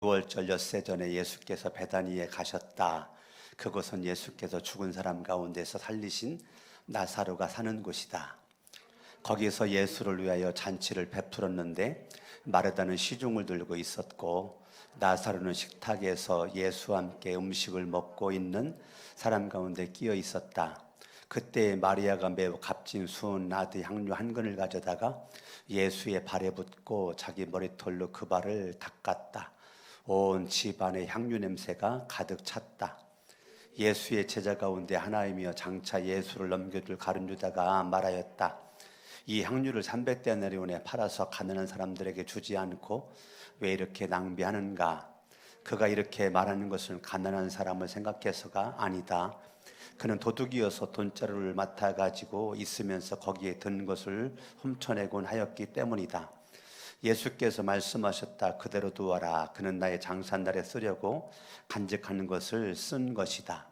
6월절 엿새 전에 예수께서 베다니에 가셨다. 그곳은 예수께서 죽은 사람 가운데서 살리신 나사로가 사는 곳이다. 거기서 예수를 위하여 잔치를 베풀었는데 마르다는 시중을 들고 있었고 나사로는 식탁에서 예수와 함께 음식을 먹고 있는 사람 가운데 끼어 있었다. 그때 마리아가 매우 값진 수은 나드 향료 한 근을 가져다가 예수의 발에 붓고 자기 머리털로 그 발을 닦았다. 온 집안에 향유 냄새가 가득 찼다. 예수의 제자 가운데 하나이며 장차 예수를 넘겨줄 가룟 유다가 말하였다. 이 향유를 300데나리온에 팔아서 가난한 사람들에게 주지 않고 왜 이렇게 낭비하는가? 그가 이렇게 말하는 것은 가난한 사람을 생각해서가 아니다. 그는 도둑이어서 돈자루를 맡아가지고 있으면서 거기에 든 것을 훔쳐내곤 하였기 때문이다. 예수께서 말씀하셨다. 그대로 두어라. 그는 나의 장사날에 쓰려고 간직하는 것을 쓴 것이다.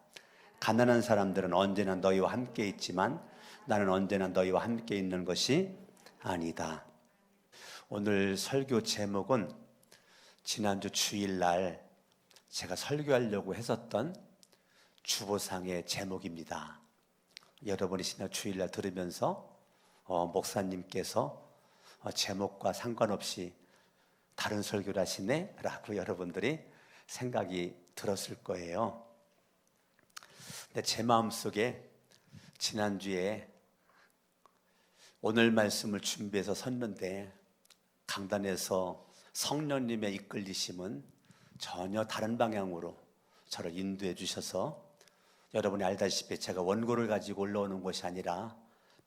가난한 사람들은 언제나 너희와 함께 있지만 나는 언제나 너희와 함께 있는 것이 아니다. 오늘 설교 제목은 지난주 주일날 제가 설교하려고 했었던 주보상의 제목입니다. 여러분이 지난 주일날 들으면서 목사님께서 제목과 상관없이 다른 설교를 하시네? 라고 여러분들이 생각이 들었을 거예요. 근데 제 마음속에 지난주에 오늘 말씀을 준비해서 섰는데 강단에서 성령님의 이끌리심은 전혀 다른 방향으로 저를 인도해 주셔서 여러분이 알다시피 제가 원고를 가지고 올라오는 것이 아니라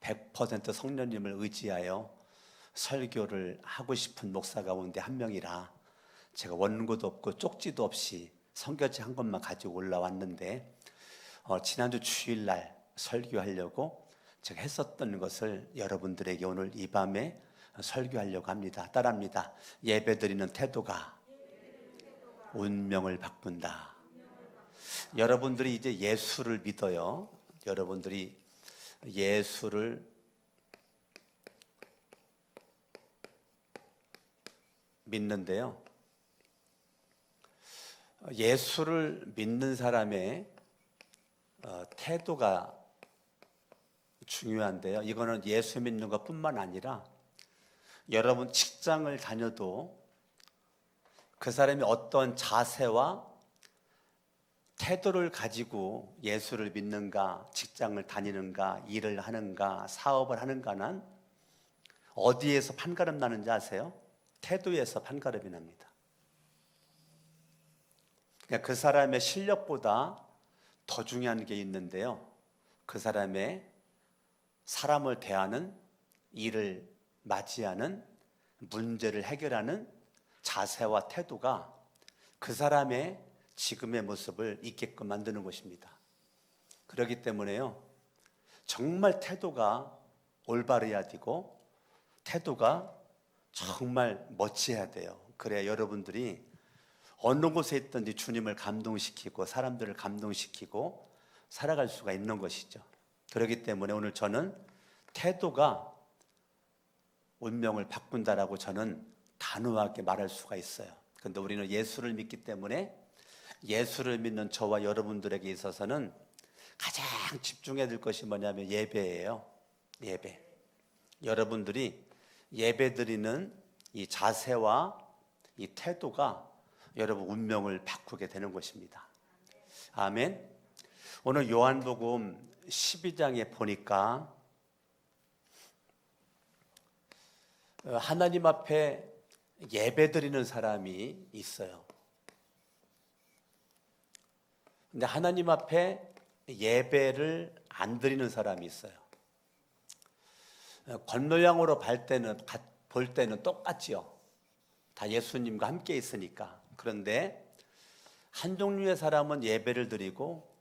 100% 성령님을 의지하여 설교를 하고 싶은 목사 가운데 한 명이라 제가 원고도 없고 쪽지도 없이 성경책 한 권만 가지고 올라왔는데 지난주 주일날 설교하려고 제가 했었던 것을 여러분들에게 오늘 이 밤에 설교하려고 합니다. 따라합니다. 예배드리는 태도가 운명을 바꾼다. 여러분들이 이제 예수를 믿어요. 여러분들이 예수를 믿는데요. 예수를 믿는 사람의 태도가 중요한데요. 이거는 예수 믿는 것뿐만 아니라 여러분 직장을 다녀도 그 사람이 어떤 자세와 태도를 가지고 예수를 믿는가, 직장을 다니는가, 일을 하는가, 사업을 하는가는 어디에서 판가름 나는지 아세요? 태도에서 판가름이 납니다. 그러니까 그 사람의 실력보다 더 중요한 게 있는데요. 그 사람의 사람을 대하는, 일을 맞이하는, 문제를 해결하는 자세와 태도가 그 사람의 지금의 모습을 있게끔 만드는 것입니다. 그렇기 때문에요, 정말 태도가 올바르야 되고 태도가 정말 멋지어야 돼요. 그래야 여러분들이 어느 곳에 있든지 주님을 감동시키고 사람들을 감동시키고 살아갈 수가 있는 것이죠. 그렇기 때문에 오늘 저는 태도가 운명을 바꾼다라고 저는 단호하게 말할 수가 있어요. 그런데 우리는 예수를 믿기 때문에 예수를 믿는 저와 여러분들에게 있어서는 가장 집중해야 될 것이 뭐냐면 예배예요. 예배. 여러분들이 예배드리는 이 자세와 이 태도가 여러분 운명을 바꾸게 되는 것입니다. 아멘. 오늘 요한복음 12장에 보니까 하나님 앞에 예배드리는 사람이 있어요. 근데 하나님 앞에 예배를 안 드리는 사람이 있어요. 겉모양으로 볼 때는 똑같지요. 다 예수님과 함께 있으니까. 그런데 한 종류의 사람은 예배를 드리고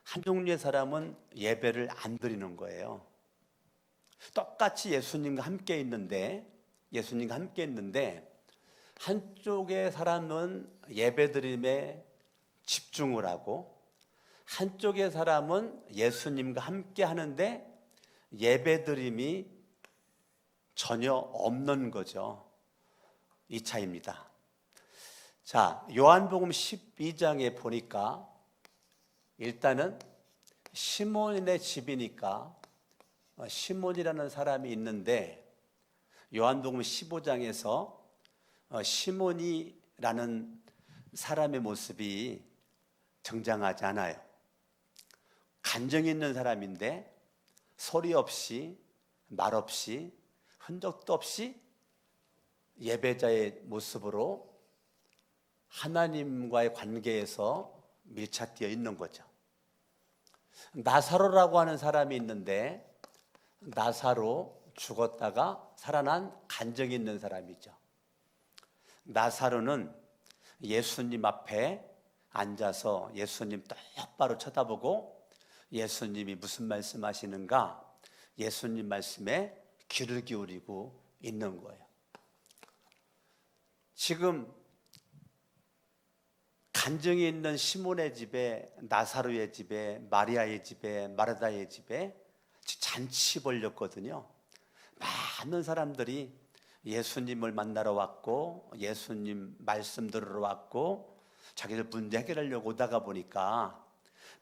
한 종류의 사람은 예배를 안 드리는 거예요. 똑같이 예수님과 함께 있는데 한쪽의 사람은 예배드림에 집중을 하고 한쪽의 사람은 예수님과 함께 하는데 예배드림이 전혀 없는 거죠. 이 차이입니다. 자, 요한복음 12장에 보니까 일단은 시몬의 집이니까 시몬이라는 사람이 있는데 요한복음 15장에서 시몬이라는 사람의 모습이 등장하지 않아요. 간증이 있는 사람인데 소리 없이 말 없이 흔적도 없이 예배자의 모습으로 하나님과의 관계에서 밀착되어 있는 거죠. 나사로라고 하는 사람이 있는데 나사로 죽었다가 살아난 간증이 있는 사람이죠. 나사로는 예수님 앞에 앉아서 예수님 똑바로 쳐다보고 예수님이 무슨 말씀하시는가 예수님 말씀에 귀를 기울이고 있는 거예요. 지금 간증이 있는 시몬의 집에 나사로의 집에 마리아의 집에 마르다의 집에 잔치 벌렸거든요. 많은 사람들이 예수님을 만나러 왔고 예수님 말씀 들으러 왔고 자기들 문제 해결하려고 오다가 보니까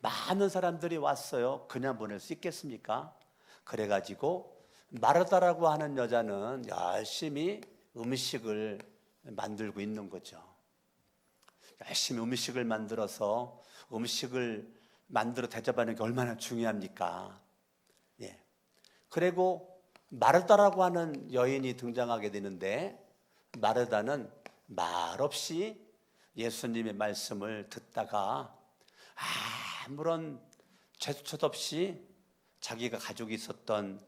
많은 사람들이 왔어요. 그냥 보낼 수 있겠습니까? 그래가지고 마르다라고 하는 여자는 열심히 음식을 만들고 있는 거죠. 열심히 음식을 만들어서 음식을 만들어 대접하는 게 얼마나 중요합니까? 예. 그리고 마르다라고 하는 여인이 등장하게 되는데 마르다는 말없이 예수님의 말씀을 듣다가 아무런 제스처도 없이 자기가 가지고 있었던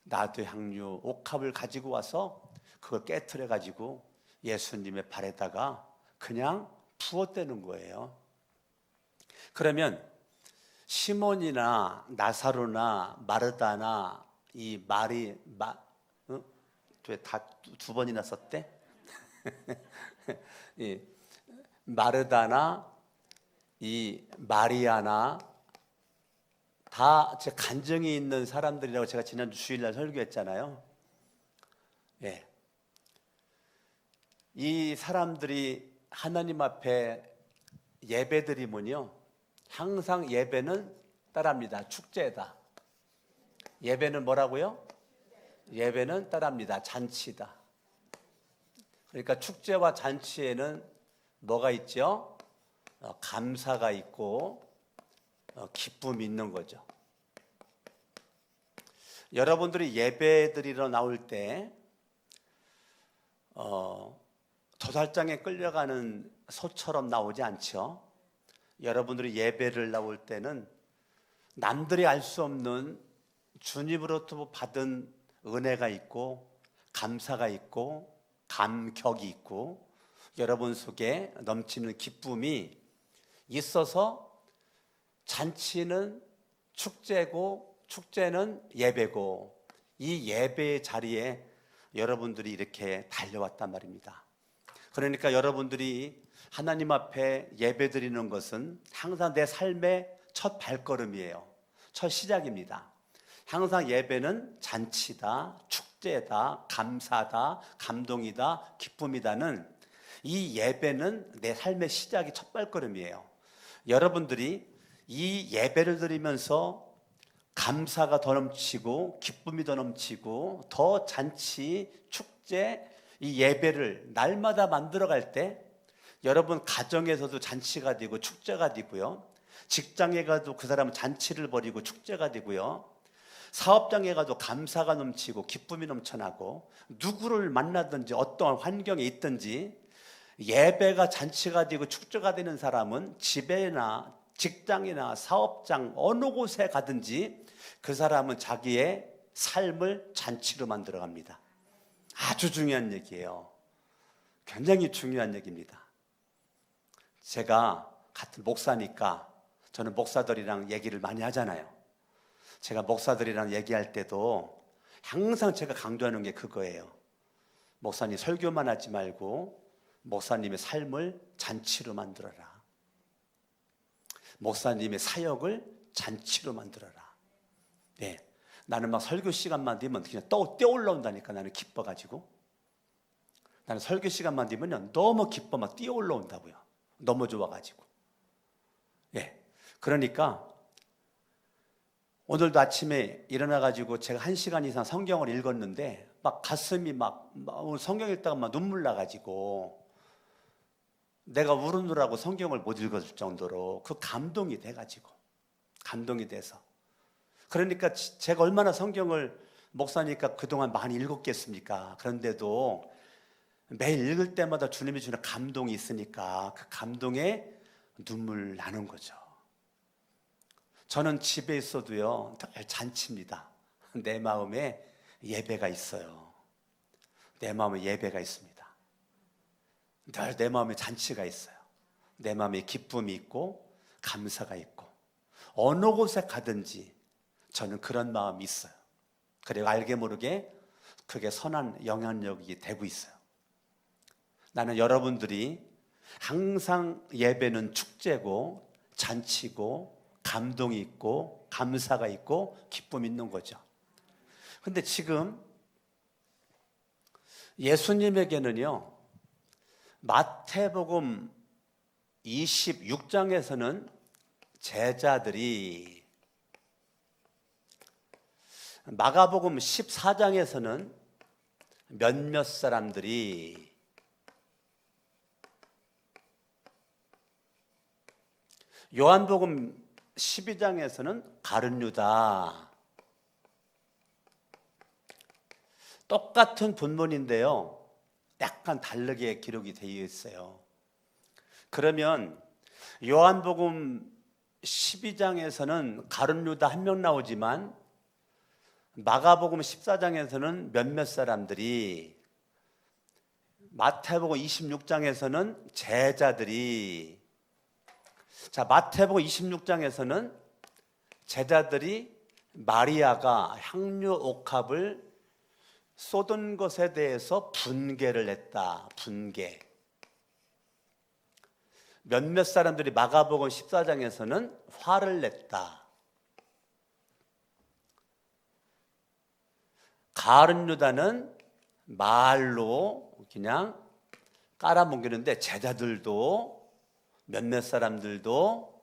나도향유 옥합을 가지고 와서 그걸 깨트려 가지고 예수님의 발에다가 그냥 부었대는 거예요. 그러면 시몬이나 나사로나 마르다나 이 말이 왜 다 두 번이나 썼대? 이 마르다나 이 마리아나 다 제 간증이 있는 사람들이라고 제가 지난주 주일날 설교했잖아요. 예. 이 사람들이 하나님 앞에 예배드리면요 항상 예배는 따라합니다. 축제다. 예배는 뭐라고요? 예배는 따라합니다. 잔치다. 그러니까 축제와 잔치에는 뭐가 있죠? 감사가 있고 기쁨이 있는 거죠. 여러분들이 예배드리러 나올 때 도살장에 끌려가는 소처럼 나오지 않죠. 여러분들이 예배를 나올 때는 남들이 알 수 없는 주님으로부터 받은 은혜가 있고 감사가 있고 감격이 있고 여러분 속에 넘치는 기쁨이 있어서 잔치는 축제고 축제는 예배고 이 예배의 자리에 여러분들이 이렇게 달려왔단 말입니다. 그러니까 여러분들이 하나님 앞에 예배드리는 것은 항상 내 삶의 첫 발걸음이에요. 첫 시작입니다. 항상 예배는 잔치다, 축제다, 감사다, 감동이다, 기쁨이다는 이 예배는 내 삶의 시작이 첫 발걸음이에요. 여러분들이 이 예배를 드리면서 감사가 더 넘치고 기쁨이 더 넘치고 더 잔치, 축제, 이 예배를 날마다 만들어갈 때 여러분 가정에서도 잔치가 되고 축제가 되고요. 직장에 가도 그 사람은 잔치를 벌이고 축제가 되고요. 사업장에 가도 감사가 넘치고 기쁨이 넘쳐나고 누구를 만나든지 어떠한 환경에 있든지 예배가 잔치가 되고 축제가 되는 사람은 집에나 직장이나 사업장 어느 곳에 가든지 그 사람은 자기의 삶을 잔치로 만들어 갑니다. 아주 중요한 얘기예요. 굉장히 중요한 얘기입니다. 제가 같은 목사니까 저는 목사들이랑 얘기를 많이 하잖아요. 제가 목사들이랑 얘기할 때도 항상 제가 강조하는 게 그거예요. 목사님 설교만 하지 말고 목사님의 삶을 잔치로 만들어라. 목사님의 사역을 잔치로 만들어라. 네, 나는 막 설교 시간만 되면 그냥 떠올라온다니까. 나는 기뻐가지고 나는 설교 시간만 되면요 너무 기뻐 막 뛰어 올라온다고요. 너무 좋아가지고. 예. 그러니까 오늘도 아침에 일어나가지고 제가 1시간 이상 성경을 읽었는데 막 가슴이 막 성경 읽다가 막 눈물 나가지고 내가 울으느라고 성경을 못 읽었을 정도로 그 감동이 돼가지고 감동이 돼서 그러니까 제가 얼마나 성경을 목사니까 그동안 많이 읽었겠습니까? 그런데도 매일 읽을 때마다 주님이 주는 감동이 있으니까 그 감동에 눈물 나는 거죠. 저는 집에 있어도요 늘 잔치입니다. 내 마음에 예배가 있어요. 내 마음에 예배가 있습니다. 늘 내 마음에 잔치가 있어요. 내 마음에 기쁨이 있고 감사가 있고 어느 곳에 가든지 저는 그런 마음이 있어요. 그리고 알게 모르게 그게 선한 영향력이 되고 있어요. 나는 여러분들이 항상 예배는 축제고 잔치고 감동이 있고 감사가 있고 기쁨이 있는 거죠. 근데 지금 예수님에게는요 마태복음 26장에서는 제자들이, 마가복음 14장에서는 몇몇 사람들이, 요한복음 12장에서는 가룟 유다. 똑같은 본문인데요 약간 다르게 기록이 되어 있어요. 그러면 요한복음 12장에서는 가룟 유다 한 명 나오지만 마가복음 14장에서는 몇몇 사람들이, 마태복음 26장에서는 제자들이, 자 마태복음 26장에서는 제자들이 마리아가 향유 옥합을 쏟은 것에 대해서 분개를 했다. 분개. 몇몇 사람들이 마가복음 14장에서는 화를 냈다. 가룟 유다는 말로 그냥 깔아뭉개는데 제자들도 몇몇 사람들도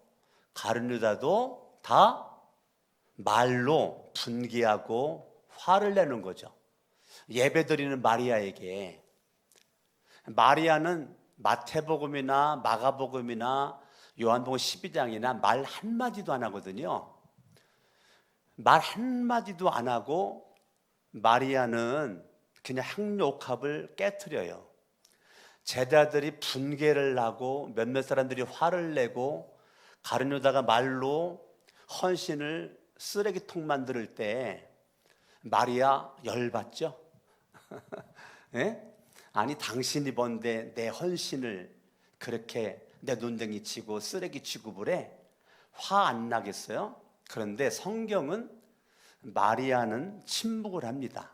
가룟 유다도 다 말로 분개하고 화를 내는 거죠. 예배드리는 마리아에게. 마리아는 마태복음이나 마가복음이나 요한복음 12장이나 말 한마디도 안 하거든요. 말 한마디도 안 하고 마리아는 그냥 향유 옥합을 깨트려요. 제자들이 분개를 하고 몇몇 사람들이 화를 내고 가룟 유다가 말로 헌신을 쓰레기통 만들 때 마리아 열받죠? 예? 아니 당신이 번데 내 헌신을 그렇게 내 눈덩이 치고 쓰레기 취급을 해? 화 안 나겠어요? 그런데 성경은 마리아는 침묵을 합니다.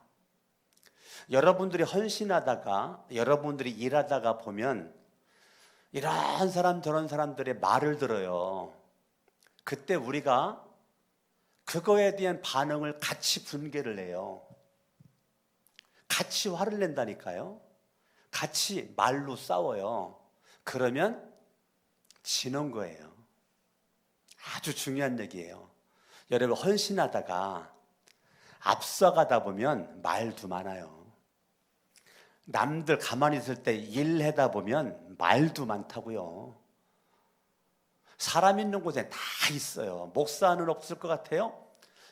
여러분들이 헌신하다가 여러분들이 일하다가 보면 이런 사람 저런 사람들의 말을 들어요. 그때 우리가 그거에 대한 반응을 같이 분개를 해요. 같이 화를 낸다니까요. 같이 말로 싸워요. 그러면 지는 거예요. 아주 중요한 얘기예요. 여러분 헌신하다가 앞서가다 보면 말도 많아요. 남들 가만히 있을 때 일하다 보면 말도 많다고요. 사람 있는 곳에 다 있어요. 목사는 없을 것 같아요?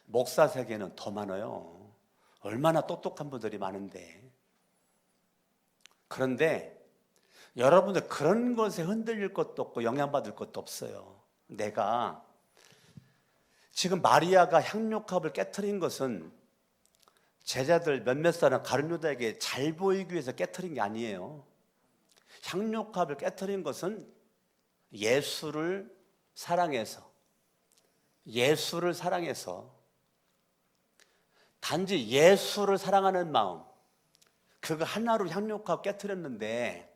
목사 세계는 더 많아요. 얼마나 똑똑한 분들이 많은데. 그런데 여러분들 그런 것에 흔들릴 것도 없고 영향받을 것도 없어요. 내가 지금 마리아가 향유컵을 깨트린 것은 제자들 몇몇 사람 가룟 유다에게 잘 보이기 위해서 깨트린 게 아니에요. 향유컵을 깨트린 것은 예수를 사랑해서 단지 예수를 사랑하는 마음, 그거 하나로 향유컵 깨트렸는데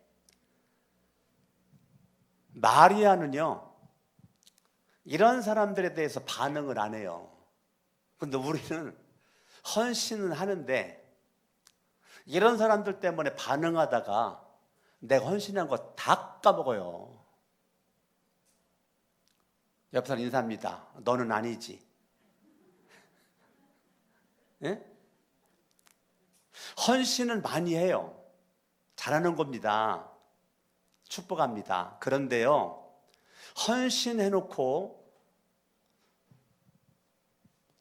마리아는요 이런 사람들에 대해서 반응을 안 해요. 근데 우리는 헌신은 하는데 이런 사람들 때문에 반응하다가 내가 헌신한 거 다 까먹어요. 옆 사람 인사합니다. 너는 아니지. 예? 헌신은 많이 해요. 잘하는 겁니다. 축복합니다. 그런데요, 헌신해놓고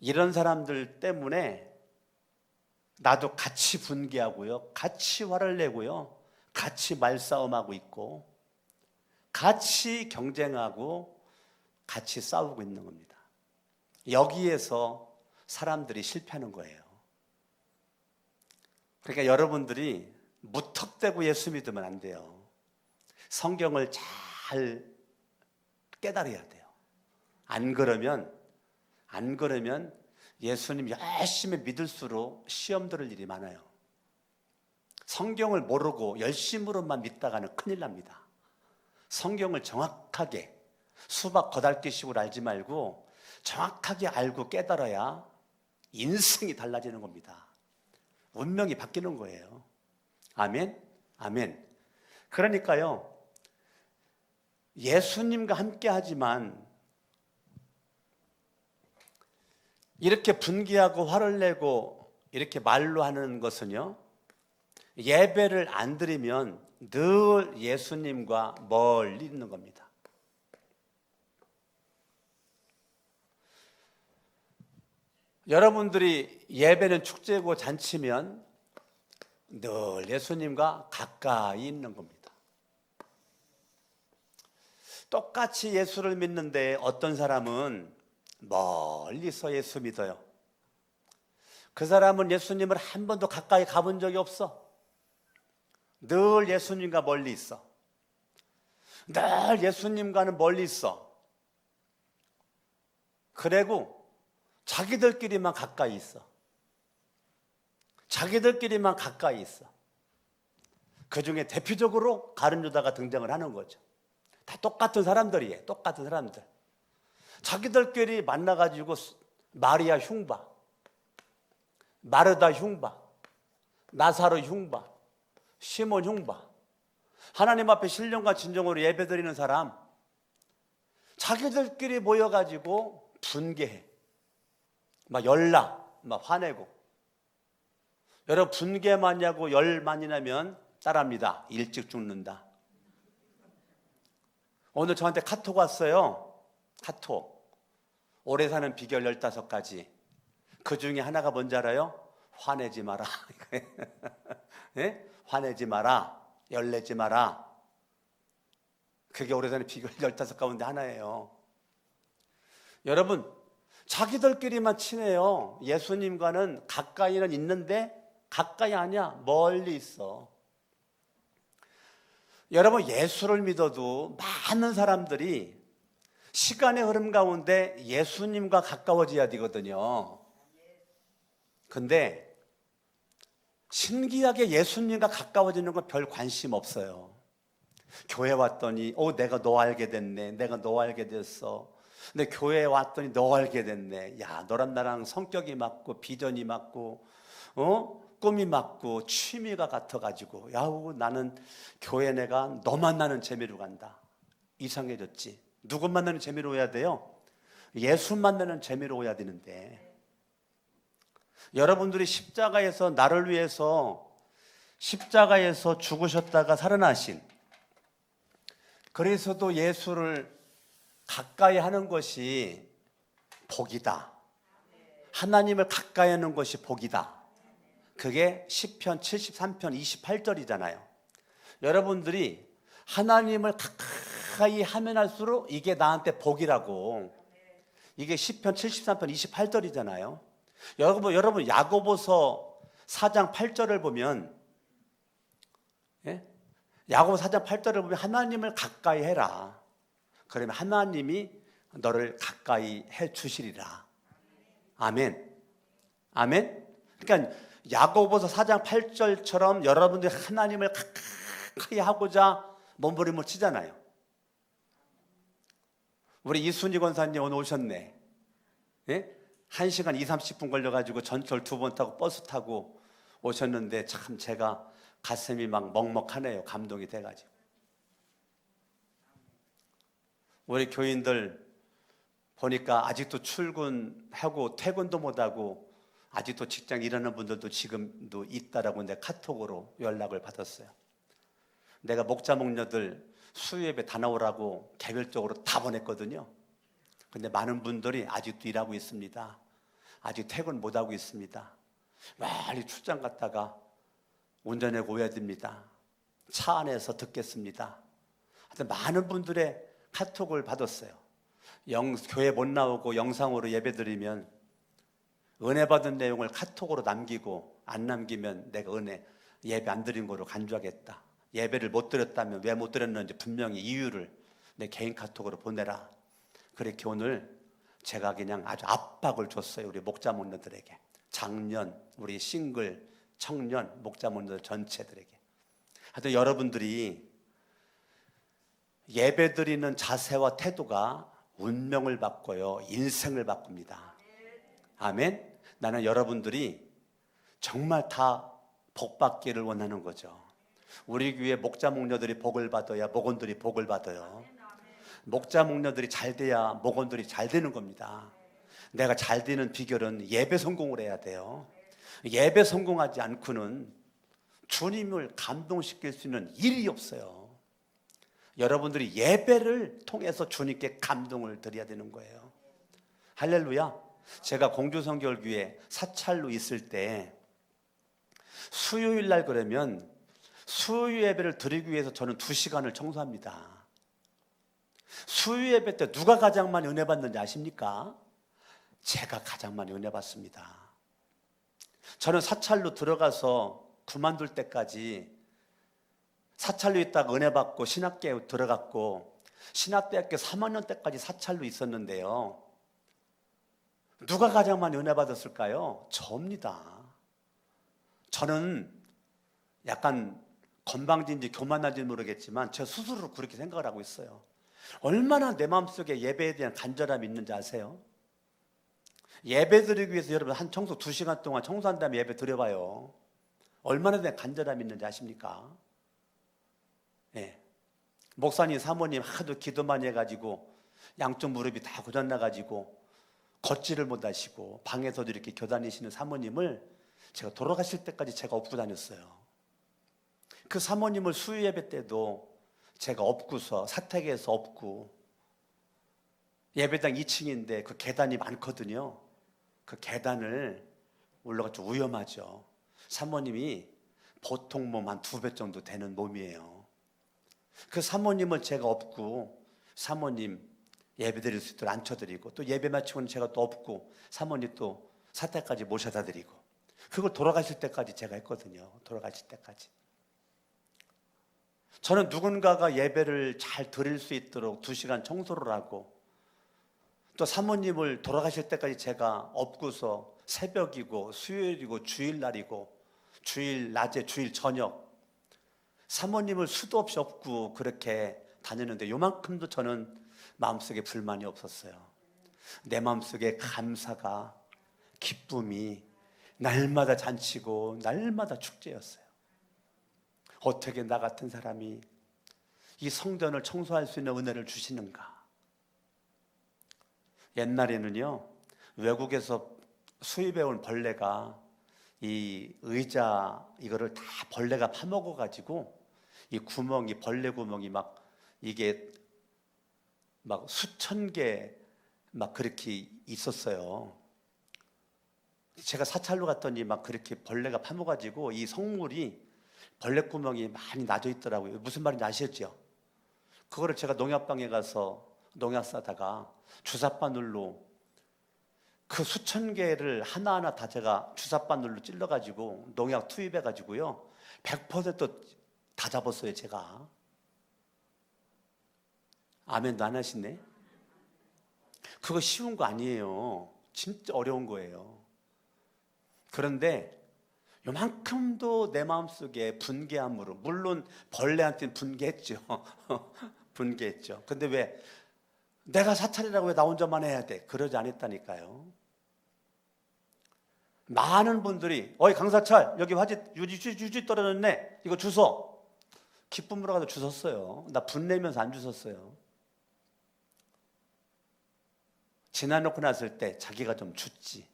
이런 사람들 때문에 나도 같이 분개하고요, 같이 화를 내고요, 같이 말싸움하고 있고, 같이 경쟁하고, 같이 싸우고 있는 겁니다. 여기에서 사람들이 실패하는 거예요. 그러니까 여러분들이 무턱대고 예수 믿으면 안 돼요. 성경을 잘 깨달아야 돼요. 안 그러면 예수님 열심히 믿을수록 시험 들을 일이 많아요. 성경을 모르고 열심으로만 믿다가는 큰일 납니다. 성경을 정확하게 수박 거달기식으로 알지 말고 정확하게 알고 깨달아야 인생이 달라지는 겁니다. 운명이 바뀌는 거예요. 아멘? 아멘. 그러니까요, 예수님과 함께 하지만 이렇게 분개하고 화를 내고 이렇게 말로 하는 것은요, 예배를 안 드리면 늘 예수님과 멀리 있는 겁니다. 여러분들이 예배는 축제고 잔치면 늘 예수님과 가까이 있는 겁니다. 똑같이 예수를 믿는데 어떤 사람은 멀리서 예수 믿어요. 그 사람은 예수님을 한 번도 가까이 가본 적이 없어. 늘 예수님과 멀리 있어. 늘 예수님과는 멀리 있어. 그리고 자기들끼리만 가까이 있어. 자기들끼리만 가까이 있어. 그 중에 대표적으로 가룟 유다가 등장을 하는 거죠. 다 똑같은 사람들이에요. 똑같은 사람들. 자기들끼리 만나가지고 마리아 흉봐, 마르다 흉봐, 나사로 흉봐, 시몬 흉봐, 하나님 앞에 신령과 진정으로 예배드리는 사람, 자기들끼리 모여가지고 분개해. 막 열나, 막 화내고. 여러분, 분개 많이 하고 열 많이 나면 따라합니다. 일찍 죽는다. 오늘 저한테 카톡 왔어요. 카톡. 오래 사는 비결 15가지. 그 중에 하나가 뭔지 알아요? 화내지 마라. 네? 화내지 마라. 열내지 마라. 그게 오래 사는 비결 15 가운데 하나예요. 여러분, 자기들끼리만 친해요. 예수님과는 가까이는 있는데 가까이 아니야. 멀리 있어. 여러분, 예수를 믿어도 많은 사람들이 시간의 흐름 가운데 예수님과 가까워져야 되거든요. 근데 신기하게 예수님과 가까워지는 건 별 관심 없어요. 교회 왔더니 내가 너 알게 됐네. 내가 너 알게 됐어. 근데 교회에 왔더니 너 알게 됐네. 야, 너랑 나랑 성격이 맞고 비전이 맞고 꿈이 맞고 취미가 같아가지고 야우, 나는 교회 내가 너 만나는 재미로 간다. 이상해졌지. 누구 만나는 재미로 해야 돼요? 예수 만나는 재미로 해야 되는데, 여러분들이 십자가에서 나를 위해서 십자가에서 죽으셨다가 살아나신, 그래서도 예수를 가까이 하는 것이 복이다. 하나님을 가까이 하는 것이 복이다. 그게 시편 73편 28절이잖아요. 여러분들이 하나님을 가까이 하면 할수록 이게 나한테 복이라고. 이게 시편 73편 28절이잖아요. 여러분 야고보서 4장 8절을 보면, 야고보 4장 8절을 보면 하나님을 가까이 해라. 그러면 하나님이 너를 가까이 해 주시리라. 아멘. 아멘. 그러니까 야고보서 4장 8절처럼 여러분들이 하나님을 가까이 하고자 몸부림을 치잖아요. 우리 이순희 권사님 오늘 오셨네. 1시간 20, 30분 걸려가지고 전철 2번 타고 버스 타고 오셨는데 참 제가 가슴이 막 먹먹하네요. 감동이 돼가지고. 우리 교인들 보니까 아직도 출근하고 퇴근도 못하고 아직도 직장 일하는 분들도 지금도 있다라고 내 카톡으로 연락을 받았어요. 내가 목자 목녀들 수요예배 다 나오라고 개별적으로 다 보냈거든요. 근데 많은 분들이 아직도 일하고 있습니다. 아직 퇴근 못하고 있습니다. 멀리 출장 갔다가 운전해 오야 됩니다. 차 안에서 듣겠습니다. 하여튼 많은 분들의 카톡을 받았어요. 교회 못 나오고 영상으로 예배 드리면 은혜 받은 내용을 카톡으로 남기고 안 남기면 내가 예배 안 드린 거로 간주하겠다. 예배를 못 드렸다면 왜 못 드렸는지 분명히 이유를 내 개인 카톡으로 보내라. 그렇게 오늘 제가 그냥 아주 압박을 줬어요. 우리 목자 목녀들에게. 장년, 우리 싱글, 청년, 목자 목녀들 전체들에게. 하여튼 여러분들이 예배 드리는 자세와 태도가 운명을 바꿔요. 인생을 바꿉니다. 아멘. 나는 여러분들이 정말 다 복받기를 원하는 거죠. 우리 교회 목자 목녀들이 복을 받아야 목원들이 복을 받아요. 목자 목녀들이 잘 돼야 목원들이 잘 되는 겁니다. 내가 잘 되는 비결은 예배 성공을 해야 돼요. 예배 성공하지 않고는 주님을 감동시킬 수 있는 일이 없어요. 여러분들이 예배를 통해서 주님께 감동을 드려야 되는 거예요. 할렐루야. 제가 공주성결교회 사찰로 있을 때 수요일 날 그러면 수요 예배를 드리기 위해서 저는 2시간을 청소합니다. 수요 예배 때 누가 가장 많이 은혜 받는지 아십니까? 제가 가장 많이 은혜 받습니다. 저는 사찰로 들어가서 그만둘 때까지 사찰로 있다가 은혜 받고 신학교에 들어갔고 신학대학교 3학년 때까지 사찰로 있었는데요. 누가 가장 많이 은혜 받았을까요? 저입니다. 저는 약간 건방진지 교만한지 모르겠지만 제 스스로 그렇게 생각을 하고 있어요. 얼마나 내 마음속에 예배에 대한 간절함이 있는지 아세요? 예배 드리기 위해서 여러분 한 청소 2시간 동안 청소한 다음에 예배 드려봐요. 얼마나 내 간절함이 있는지 아십니까? 예. 목사님 사모님 하도 기도 많이 해가지고 양쪽 무릎이 다 고장나가지고 걷지를 못하시고 방에서도 이렇게 겨다니시는 사모님을 제가 돌아가실 때까지 제가 업고 다녔어요. 그 사모님을 수요 예배 때도 제가 업고서 사택에서 업고 예배당 2층인데 그 계단이 많거든요. 그 계단을 올라가 좀 위험하죠. 사모님이 보통 몸 한 2배 정도 되는 몸이에요. 그 사모님을 제가 업고 사모님 예배 드릴 수 있도록 앉혀드리고 또 예배 마치고는 제가 또 업고 사모님 또 사택까지 모셔다 드리고 그걸 돌아가실 때까지 제가 했거든요. 돌아가실 때까지. 저는 누군가가 예배를 잘 드릴 수 있도록 2시간 청소를 하고 또 사모님을 돌아가실 때까지 제가 업고서 새벽이고 수요일이고 주일날이고 주일 낮에 주일 저녁 사모님을 수도 없이 업고 그렇게 다녔는데 요만큼도 저는 마음속에 불만이 없었어요. 내 마음속에 감사가 기쁨이 날마다 잔치고 날마다 축제였어요. 어떻게 나 같은 사람이 이 성전을 청소할 수 있는 은혜를 주시는가? 옛날에는요 외국에서 수입해온 벌레가 이 의자 이거를 다 벌레가 파먹어 가지고 이 구멍이 벌레 구멍이 막 이게 막 수천 개 막 그렇게 있었어요. 제가 사찰로 갔더니 막 그렇게 벌레가 파먹어 가지고 이 성물이 벌레 구멍이 많이 나져 있더라고요. 무슨 말인지 아시겠죠? 그거를 제가 농약방에 가서 농약 싸다가 주사바늘로 그 수천 개를 하나하나 다 제가 주사바늘로 찔러가지고 농약 투입해가지고요 100%다 잡았어요. 제가. 아멘도 안 하시네. 그거 쉬운 거 아니에요. 진짜 어려운 거예요. 그런데 요만큼도 내 마음속에 분개함으로, 물론 벌레한테는 분개했죠. 분개했죠. 근데 왜 내가 사찰이라고 왜 나 혼자만 해야 돼? 그러지 않았다니까요. 많은 분들이 어이 강사철 여기 화재 유지 떨어졌네 이거 주워. 기쁨으로 가서 주웠어요. 나 분내면서 안 주웠어요. 지나놓고 났을 때 자기가 좀 줍지.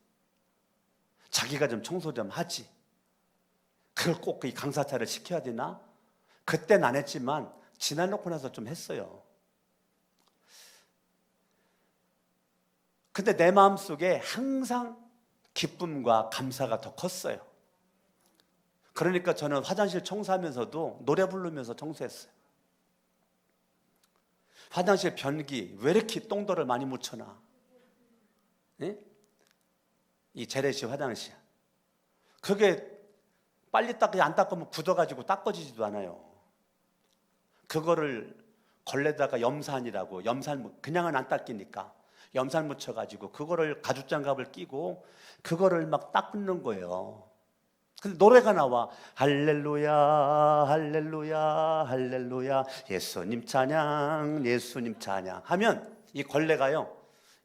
자기가 좀 청소 좀 하지. 그걸 꼭 이 강사차를 시켜야 되나? 그땐 안 했지만 지나놓고 나서 좀 했어요. 근데 내 마음속에 항상 기쁨과 감사가 더 컸어요. 그러니까 저는 화장실 청소하면서도 노래 부르면서 청소했어요. 화장실 변기 왜 이렇게 똥돌을 많이 묻혀놔? 예? 이 재래시 화장실 그게 빨리 안 닦으면 굳어가지고 닦아지지도 않아요. 그거를 걸레다가 염산이라고 염산 그냥은 안 닦이니까 염산 묻혀가지고 그거를 가죽장갑을 끼고 그거를 막 닦는 거예요. 근데 노래가 나와. 할렐루야 할렐루야 할렐루야 예수님 찬양 예수님 찬양 하면 이 걸레가요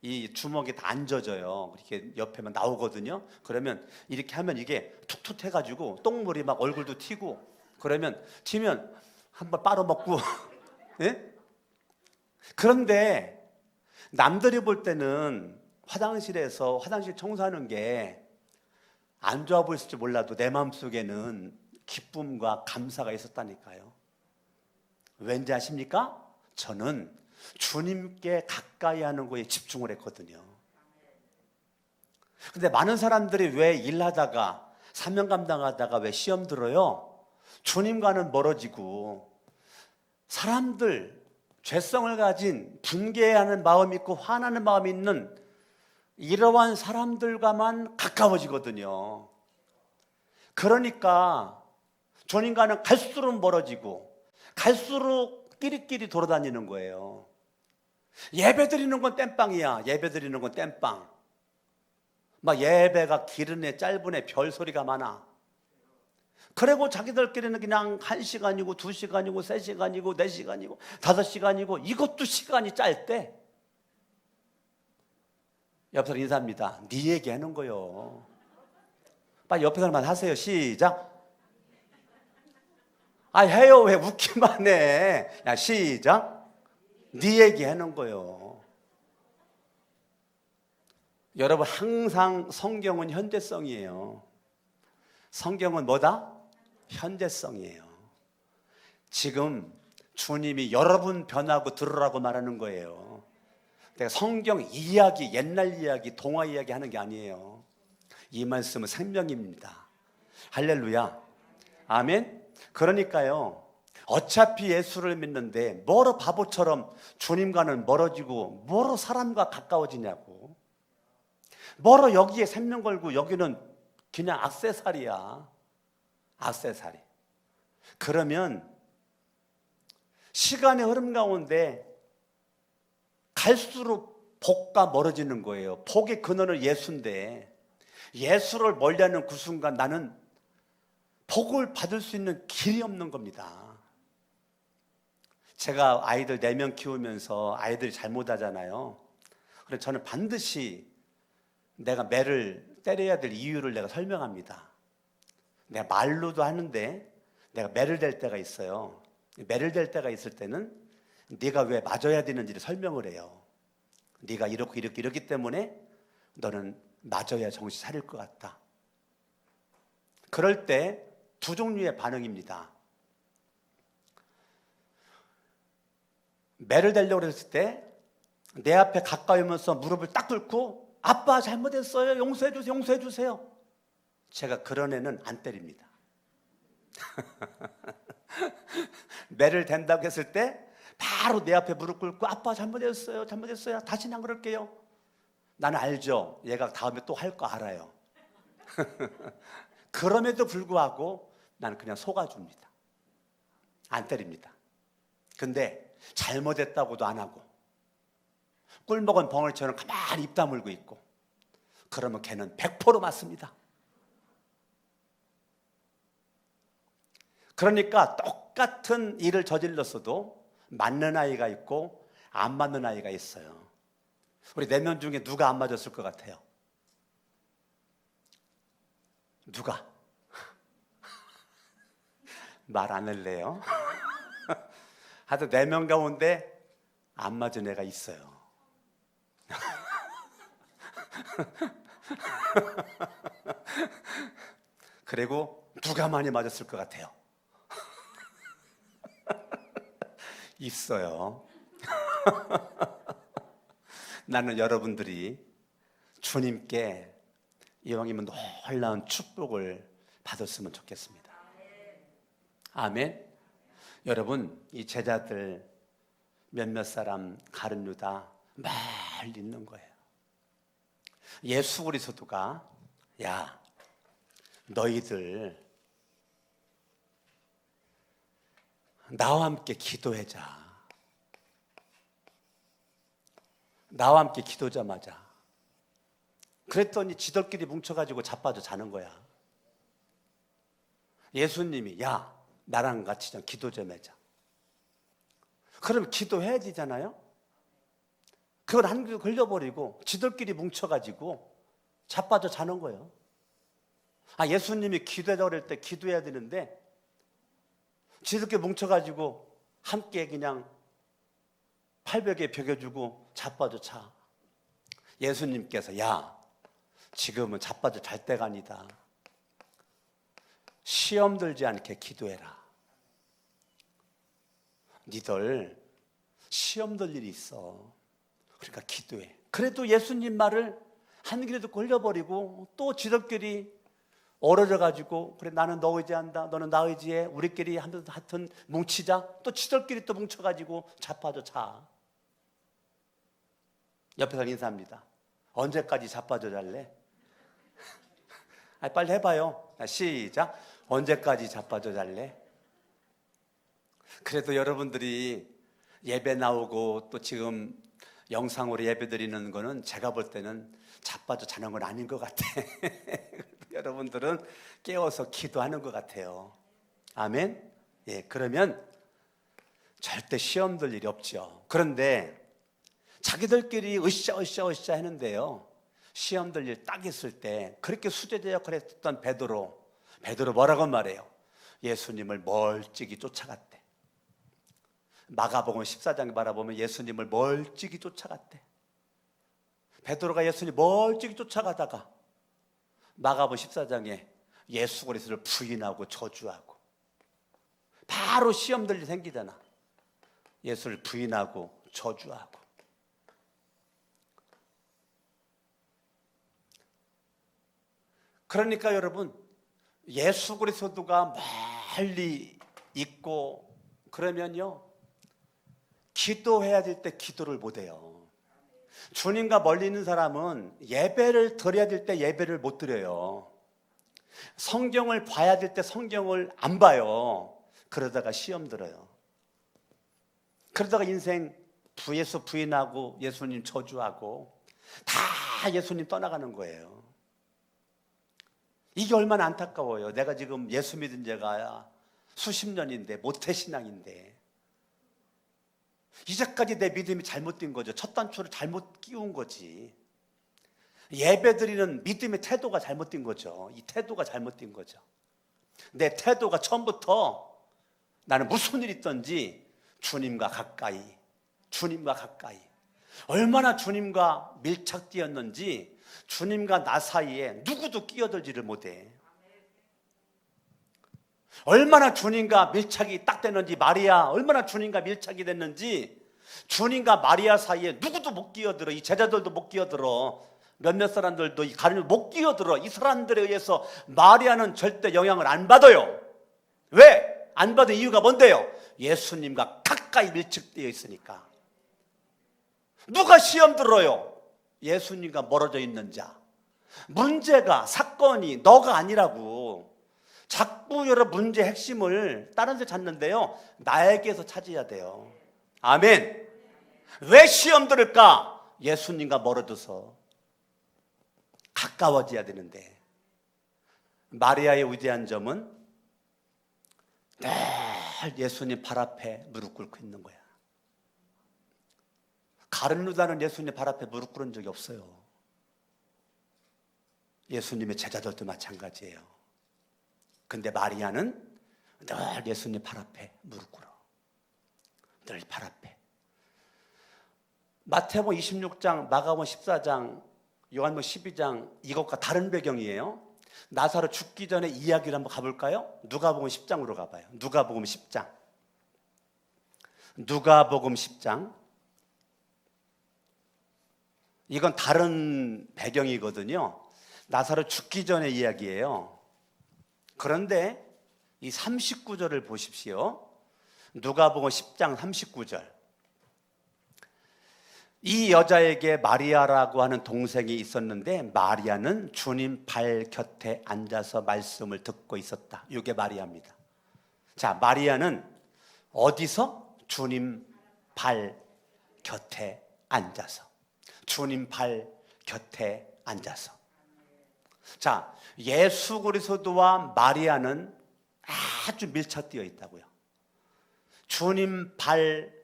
이 주먹이 다 안 젖어요. 이렇게 옆에만 나오거든요. 그러면 이렇게 하면 이게 툭툭 해가지고 똥물이 막 얼굴도 튀고 그러면 튀면 한번 빨아먹고 예? 그런데 남들이 볼 때는 화장실에서 화장실 청소하는 게 안 좋아 보일지 몰라도 내 마음속에는 기쁨과 감사가 있었다니까요. 왠지 아십니까? 저는 주님께 가까이 하는 거에 집중을 했거든요. 근데 많은 사람들이 왜 일하다가 사명 감당하다가 왜 시험 들어요? 주님과는 멀어지고 사람들 죄성을 가진 분개하는 마음이 있고 화나는 마음이 있는 이러한 사람들과만 가까워지거든요. 그러니까 주님과는 갈수록 멀어지고 갈수록 끼리끼리 돌아다니는 거예요. 예배 드리는 건 땜빵이야. 예배 드리는 건 땜빵. 막 예배가 길은 애 짧은 애 별소리가 많아. 그리고 자기들끼리는 그냥 1시간이고 2시간이고 3시간이고 4시간이고 5시간이고 이것도 시간이 짧대. 옆 사람 인사합니다. 네 얘기하는 거요. 빨리 옆에 사람만 하세요. 시작. 아 해요. 왜 웃기만 해. 야 시작. 네 얘기하는 거요. 여러분 항상 성경은 현재성이에요. 성경은 뭐다? 현재성이에요. 지금 주님이 여러분 변하고 들으라고 말하는 거예요. 내가 성경 이야기, 옛날 이야기, 동화 이야기 하는 게 아니에요. 이 말씀은 생명입니다. 할렐루야. 아멘. 그러니까요. 어차피 예수를 믿는데 뭐로 바보처럼 주님과는 멀어지고 뭐로 사람과 가까워지냐고. 뭐로 여기에 생명 걸고 여기는 그냥 액세서리야. 액세서리. 그러면 시간의 흐름 가운데 갈수록 복과 멀어지는 거예요. 복의 근원은 예수인데 예수를 멀리하는 그 순간 나는 복을 받을 수 있는 길이 없는 겁니다. 제가 아이들 4명 키우면서 아이들이 잘못하잖아요. 그래서 저는 반드시 내가 매를 때려야 될 이유를 내가 설명합니다. 내가 말로도 하는데 내가 매를 댈 때가 있어요. 매를 댈 때가 있을 때는 네가 왜 맞아야 되는지를 설명을 해요. 네가 이렇기 때문에 너는 맞아야 정신 차릴 것 같다. 그럴 때 2종류의 반응입니다. 매를 대려고 했을 때 내 앞에 가까이 오면서 무릎을 딱 꿇고 아빠 잘못했어요. 용서해 주세요. 용서해 주세요. 제가 그런 애는 안 때립니다. 매를 댄다고 했을 때 바로 내 앞에 무릎 꿇고 아빠 잘못했어요. 잘못했어요. 다시는 안 그럴게요. 나는 알죠. 얘가 다음에 또 할 거 알아요. 그럼에도 불구하고 나는 그냥 속아줍니다. 안 때립니다. 근데 잘못했다고도 안 하고 꿀먹은 벙어리처럼 가만히 입 다물고 있고 그러면 걔는 100% 맞습니다. 그러니까 똑같은 일을 저질렀어도 맞는 아이가 있고 안 맞는 아이가 있어요. 우리 4명 중에 누가 안 맞았을 것 같아요? 누가? 말 안 할래요? 하여튼 4명 가운데 안 맞은 애가 있어요. 그리고 누가 많이 맞았을 것 같아요? 있어요. 나는 여러분들이 주님께 이왕이면 놀라운 축복을 받았으면 좋겠습니다. 아멘. 여러분, 이 제자들 몇몇 사람 가룟 유다 말 있는 거예요. 예수 그리스도가 야, 너희들 나와 함께 기도하자. 나와 함께 기도자마자 그랬더니 지들끼리 뭉쳐가지고 자빠져 자는 거야. 예수님이 야, 나랑 같이 좀 기도 좀 하자. 그럼 기도해야 되잖아요. 그걸 한 개 걸려버리고 지들끼리 뭉쳐가지고 자빠져 자는 거예요. 예수님이 기도하자고 그럴 때 기도해야 되는데 지들끼리 뭉쳐가지고 함께 그냥 팔벽에 벽여주고 자빠져 자. 예수님께서 야, 지금은 자빠져 잘 때가 아니다. 시험 들지 않게 기도해라. 니들 시험 들 일이 있어. 그러니까 기도해. 그래도 예수님 말을 한 길에도 걸려버리고 또 지들끼리 얼어져가지고 그래 나는 너 의지한다, 너는 나 의지해, 우리끼리 하여튼 뭉치자. 또 지들끼리 또 뭉쳐가지고 자빠져 자. 옆에서 인사합니다. 언제까지 자빠져 잘래? 빨리 해봐요. 시작. 언제까지 자빠져 잘래? 그래도 여러분들이 예배 나오고 또 지금 영상으로 예배 드리는 거는 제가 볼 때는 자빠져 자는 건 아닌 것 같아. 여러분들은 깨워서 기도하는 것 같아요. 아멘? 예, 그러면 절대 시험 들 일이 없죠. 그런데 자기들끼리 으쌰 했는데요, 시험 들 일 딱 있을 때 그렇게 수제자 역할을 했던 베드로 뭐라고 말해요? 예수님을 멀찍이 쫓아갔대. 마가복음 14장에 바라보면 예수님을 멀찍이 쫓아갔대. 베드로가 예수님 멀찍이 쫓아가다가 마가복음 14장에 예수 그리스도를 부인하고 저주하고 바로 시험들이 생기잖아. 예수를 부인하고 저주하고. 그러니까 여러분, 예수 그리스도가 멀리 있고 그러면요, 기도해야 될 때 기도를 못해요. 주님과 멀리 있는 사람은 예배를 드려야 될 때 예배를 못 드려요. 성경을 봐야 될 때 성경을 안 봐요. 그러다가 시험 들어요. 그러다가 인생 예수 부인하고 예수님 저주하고 다 예수님 떠나가는 거예요. 이게 얼마나 안타까워요. 내가 지금 예수 믿은 지가 수십 년인데, 모태신앙인데 이제까지 내 믿음이 잘못된 거죠. 첫 단추를 잘못 끼운 거지. 예배 드리는 믿음의 태도가 잘못된 거죠. 이 태도가 잘못된 거죠. 내 태도가 처음부터 나는 무슨 일이 있든지 주님과 가까이 얼마나 주님과 밀착되었는지 주님과 나 사이에 누구도 끼어들지를 못해. 얼마나 주님과 밀착이 딱 됐는지, 마리아 얼마나 주님과 밀착이 됐는지 주님과 마리아 사이에 누구도 못 끼어들어. 이 제자들도 못 끼어들어. 몇몇 사람들도 이 가룟 못 끼어들어. 이 사람들에 의해서 마리아는 절대 영향을 안 받아요. 왜? 안 받은 이유가 뭔데요? 예수님과 가까이 밀착되어 있으니까. 누가 시험 들어요? 예수님과 멀어져 있는 자. 문제가, 사건이 너가 아니라고. 자꾸 여러 문제 핵심을 다른 데 찾는데요, 나에게서 찾아야 돼요. 아멘. 왜 시험 들을까? 예수님과 멀어져서. 가까워져야 되는데. 마리아의 위대한 점은 늘 예수님 발 앞에 무릎 꿇고 있는 거야. 가룟 유다는 예수님 발 앞에 무릎 꿇은 적이 없어요. 예수님의 제자들도 마찬가지예요. 근데 마리아는 늘 예수님 팔 앞에 무릎 꿇어. 늘 팔 앞에. 마태복음 26장, 마가복음 14장, 요한복음 12장 이것과 다른 배경이에요. 나사로 죽기 전에 이야기를 한번 가볼까요? 누가복음 10장으로 가봐요. 누가복음 10장. 누가복음 10장. 이건 다른 배경이거든요. 나사로 죽기 전의 이야기예요. 그런데 이 39절을 보십시오. 누가복음 10장 39절. 이 여자에게 마리아라고 하는 동생이 있었는데 마리아는 주님 발 곁에 앉아서 말씀을 듣고 있었다. 이게 마리아입니다. 자, 마리아는 어디서? 주님 발 곁에 앉아서. 주님 발 곁에 앉아서. 자, 예수 그리스도와 마리아는 아주 밀착되어 있다고요. 주님 발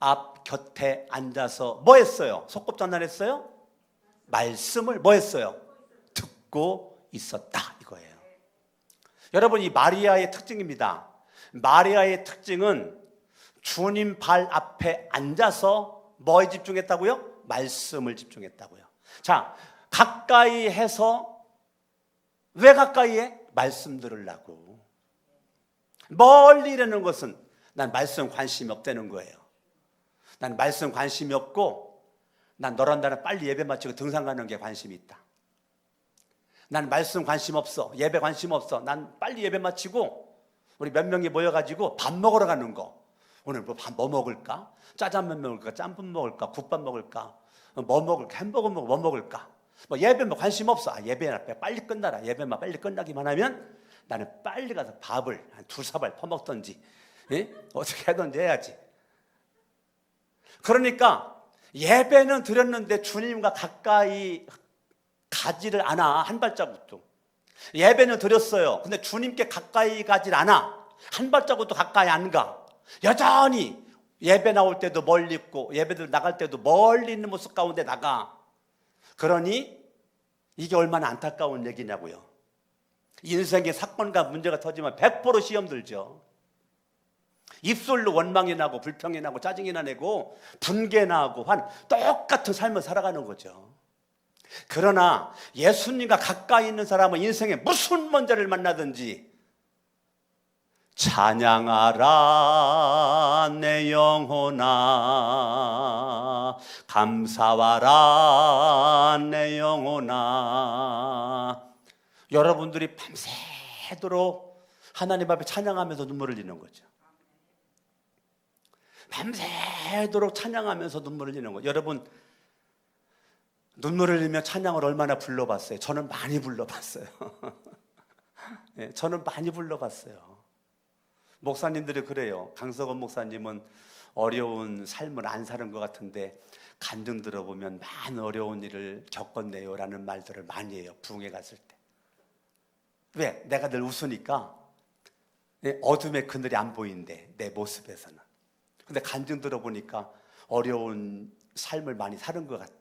앞 곁에 앉아서 뭐 했어요? 속곱전환했어요? 말씀을 뭐 했어요? 듣고 있었다 이거예요. 여러분, 이 마리아의 특징입니다. 마리아의 특징은 주님 발 앞에 앉아서 뭐에 집중했다고요? 말씀을 집중했다고요. 자, 가까이 해서 왜 가까이 해? 말씀 들으려고. 멀리라는 것은 난 말씀 관심이 없다는 거예요. 난 말씀 관심이 없고 난 너랑 나랑 빨리 예배 마치고 등산 가는 게 관심이 있다. 난 말씀 관심 없어. 예배 관심 없어. 난 빨리 예배 마치고 우리 몇 명이 모여가지고 밥 먹으러 가는 거. 오늘 뭐 먹을까? 짜장면 먹을까? 짬뽕 먹을까? 국밥 먹을까? 뭐 먹을까? 햄버거 먹을까? 뭐 먹을까? 뭐 예배 뭐 관심 없어. 예배 빨리 끝나라. 예배만 빨리 끝나기만 하면 나는 빨리 가서 밥을 한 2사발 퍼먹던지 어떻게 하든지 해야지. 그러니까 예배는 드렸는데 주님과 가까이 가지를 않아. 한 발자국도. 예배는 드렸어요. 근데 주님께 가까이 가질 않아. 한 발자국도 가까이 안 가. 여전히 예배 나올 때도 멀리 있고 예배들 나갈 때도 멀리 있는 모습 가운데 나가. 그러니 이게 얼마나 안타까운 얘기냐고요. 인생의 사건과 문제가 터지면 100% 시험 들죠. 입술로 원망이 나고 불평이 나고 짜증이 나고 분개 나고 한 똑같은 삶을 살아가는 거죠. 그러나 예수님과 가까이 있는 사람은 인생에 무슨 문제를 만나든지 찬양하라 내 영혼아, 감사하라 내 영혼아. 여러분들이 밤새도록 하나님 앞에 찬양하면서 눈물을 흘리는 거죠. 밤새도록 찬양하면서 눈물을 흘리는 거예요. 여러분, 눈물을 흘리며 찬양을 얼마나 불러봤어요? 저는 많이 불러봤어요. 네, 저는 많이 불러봤어요. 목사님들이 그래요. 강석원 목사님은 어려운 삶을 안 사는 것 같은데 간증 들어보면 많은 어려운 일을 겪었네요 라는 말들을 많이 해요. 부흥회 갔을 때. 왜? 내가 늘 웃으니까 어둠의 그늘이 안 보이는데 내 모습에서는. 근데 간증 들어보니까 어려운 삶을 많이 사는 것 같아.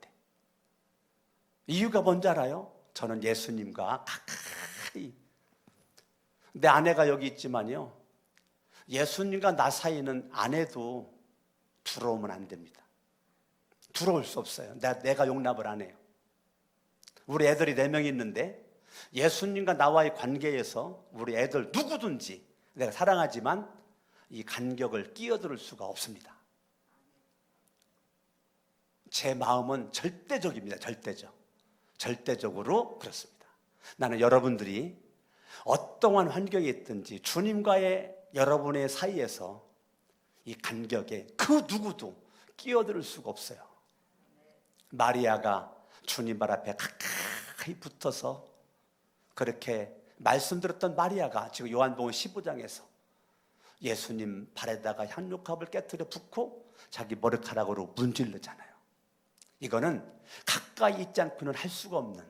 이유가 뭔지 알아요? 저는 예수님과 가까이. 내 아내가 여기 있지만요, 예수님과 나 사이는 아내도 들어오면 안 됩니다. 들어올 수 없어요. 내가 용납을 안 해요. 우리 애들이 4명이 있는데 예수님과 나와의 관계에서 우리 애들 누구든지 내가 사랑하지만 이 간격을 끼어들 수가 없습니다. 제 마음은 절대적입니다. 절대적으로 그렇습니다. 나는 여러분들이 어떠한 환경에 있든지 주님과의 여러분의 사이에서 이 간격에 그 누구도 끼어들 수가 없어요. 마리아가 주님 발 앞에 가까이 붙어서 그렇게 말씀드렸던 마리아가 지금 요한복음 15장에서 예수님 발에다가 향료컵을 깨트려 붓고 자기 머리카락으로 문질르잖아요. 이거는 가까이 있지 않고는 할 수가 없는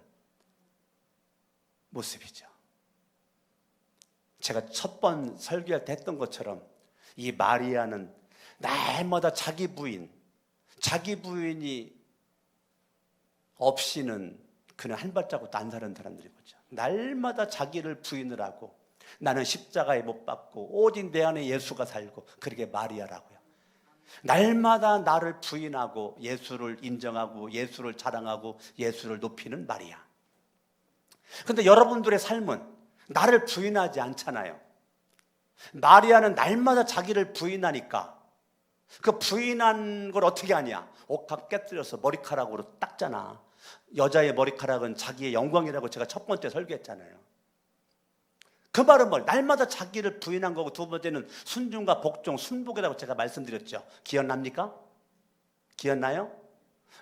모습이죠. 제가 첫 번 설교할 때 했던 것처럼 이 마리아는 날마다 자기 부인이 없이는 그는 한 발자국도 안 사는 사람들인 거죠. 날마다 자기를 부인을 하고 나는 십자가에 못 박고 오직 내 안에 예수가 살고, 그러게 마리아라고요. 날마다 나를 부인하고 예수를 인정하고 예수를 자랑하고 예수를 높이는 마리아. 그런데 여러분들의 삶은 나를 부인하지 않잖아요. 마리아는 날마다 자기를 부인하니까 그 부인한 걸 어떻게 하냐? 옥합 깨뜨려서 머리카락으로 닦잖아. 여자의 머리카락은 자기의 영광이라고 제가 첫 번째 설교했잖아요. 그 말은 뭘? 날마다 자기를 부인한 거고, 두 번째는 순종과 복종, 순복이라고 제가 말씀드렸죠. 기억납니까? 기억나요?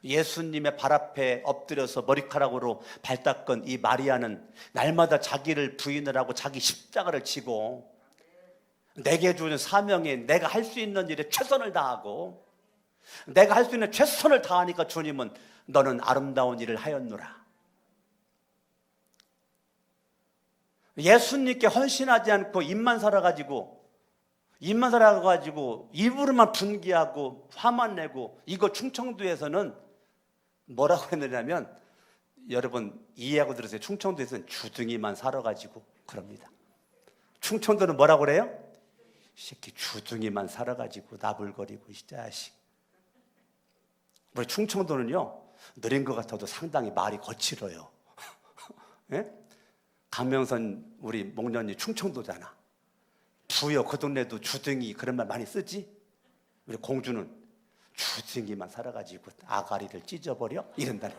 예수님의 발 앞에 엎드려서 머리카락으로 발 닦은 이 마리아는 날마다 자기를 부인을 하고 자기 십자가를 지고 내게 주는 사명에 내가 할 수 있는 일에 최선을 다하고, 내가 할 수 있는 최선을 다하니까 주님은 너는 아름다운 일을 하였노라. 예수님께 헌신하지 않고 입만 살아가지고 입으로만 분기하고 화만 내고, 이거 충청도에서는 뭐라고 했느냐면, 여러분 이해하고 들으세요. 충청도에서는 주둥이만 살아가지고 그럽니다. 충청도는 뭐라고 그래요? 이 새끼 주둥이만 살아가지고 나불거리고 이 자식. 우리 충청도는요, 느린 것 같아도 상당히 말이 거칠어요. 예? 강명선 우리 목련이 충청도잖아. 부여 그 동네도 주둥이 그런 말 많이 쓰지. 우리 공주는 주둥이만 살아가지고 아가리를 찢어버려 이런다네.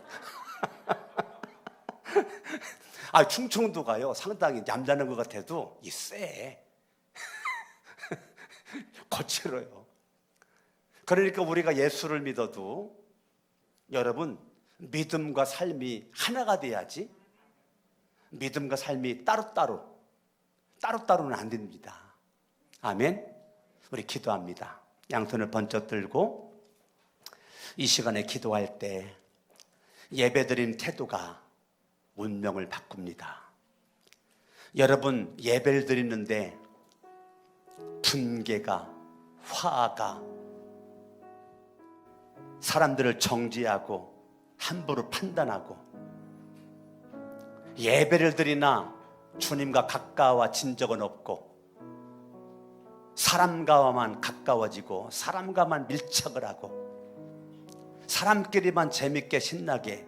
아, 충청도가요 상당히 얌전한 것 같아도 이 쎄. 거칠어요. 그러니까 우리가 예수를 믿어도 여러분, 믿음과 삶이 하나가 돼야지. 믿음과 삶이 따로따로는 안 됩니다. 아멘. 우리 기도합니다. 양손을 번쩍 들고 이 시간에 기도할 때 예배드리는 태도가 운명을 바꿉니다. 여러분, 예배를 드리는데 분개가, 화가, 사람들을 정죄하고 함부로 판단하고, 예배를 드리나 주님과 가까워진 적은 없고 사람과만 가까워지고 사람과만 밀착을 하고 사람끼리만 재밌게 신나게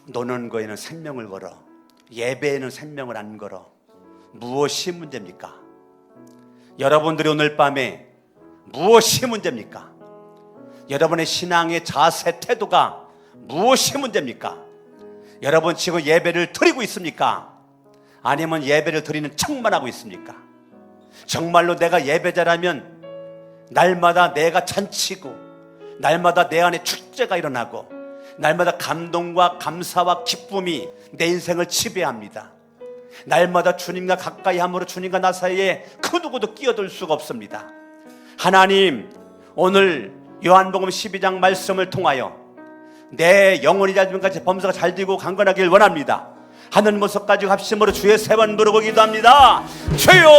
노는 거에는 생명을 걸어 예배에는 생명을 안 걸어. 무엇이 문제입니까? 여러분들이 오늘 밤에 무엇이 문제입니까? 여러분의 신앙의 자세, 태도가 무엇이 문제입니까? 여러분 지금 예배를 드리고 있습니까? 아니면 예배를 드리는 척만 하고 있습니까? 정말로 내가 예배자라면 날마다 내가 잔치고 날마다 내 안에 축제가 일어나고 날마다 감동과 감사와 기쁨이 내 인생을 지배합니다. 날마다 주님과 가까이 함으로 주님과 나 사이에 그 누구도 끼어들 수가 없습니다. 하나님, 오늘 요한복음 12장 말씀을 통하여 내 영혼이 얇은까지 범사가 잘 되고 강건하길 원합니다. 하는 모습 가지고 합심으로 주의 세 번 부르고 기도합니다. 주여!